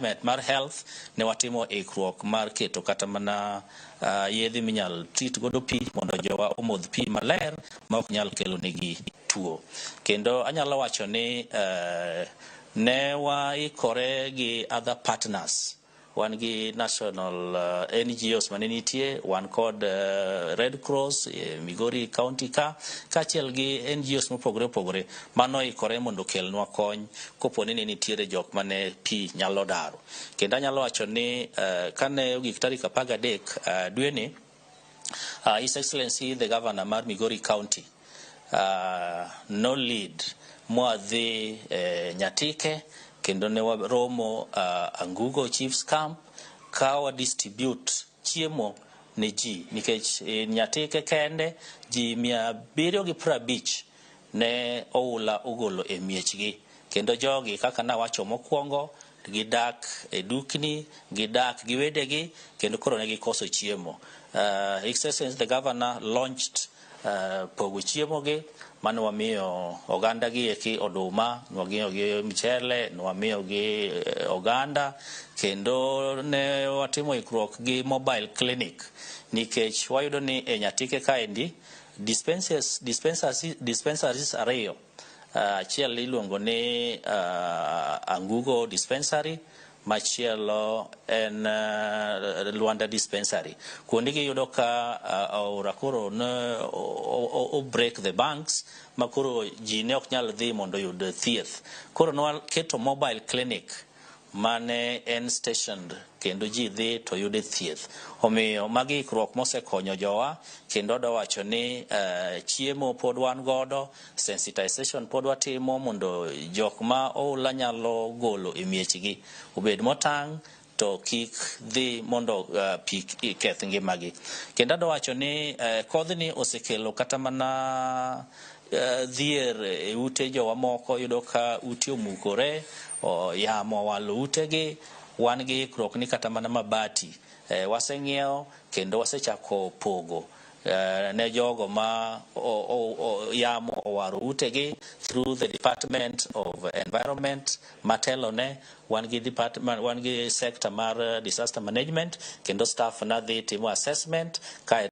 department mar health ne watimo ikruok mar keto kata mana yedhi minyal treat godo pi mondo jowa omodh pi maler ma ok nyal kelo negi tuo. Kendo anyalo wacho ni ne waikore gi other partners. Wan gi national NGOs mane nitie, wan kod Red Cross Migori County kaachiel gi NGOs mopogore mano ikore mondo kelnwa kony kopo ni nitiere jok mane pi nyalo daro. Kendo anyalo wacho ni kane ogik tarik 13 dwe ni, His Excellency the Governor mar Migori County no lead mwadhi Nyatike kendo ne waromo Angugo Chiefs Camp ka wa distribute chiemo ne ji, nikech Nyatike kende ji 750 ne oula ogolo e miechgi, kendo jogi kaka nawacho mokwongo gidak e dukni, gidak gi wedegi, kendo koro ne gikoso chiemo. His Excellency the Governor launched pogo chiemo gi, mano wamiyo oganda gi eki oduma, nwamiyo gi mchele, nwamiyo gi oganda, kendo ne watimo ikruok gi mobile clinic, nikech wayudo ni e Nyatike kaendi dispensaries ariyo, achiel iluongo ni Angugo dispensary, machielo en Luanda dispensary. Kuonde gi yudo ka aora koro ne o break the banks, makoro ji ne ok nyal dhi mondo yud thieth. Koro ne keto mobile clinic mane en stationed kendo ji dhi to yude thieth. Omiyo magi ikruok mosekonyo jowa, kendo wacho ni chiemo pod wan godo, sensitization pod watimo mondo jok ma oula nyalo golo e miechgi obed motang' to kik dhi mondo pi keth ngimagi. Kendo wacho ni kodhni osekelo kata mana dhier e ute jowa moko, yudo ka ute omukore, yamo walo utegi. Wan gi ikruok ni kata mana mabati waseng'iewo kendo wasechako pogo ne jogo ma yamo owaro utegi through the Department of Environment matelone. Wan gi sector mar disaster management, kendo staff na dhi timo assessment ka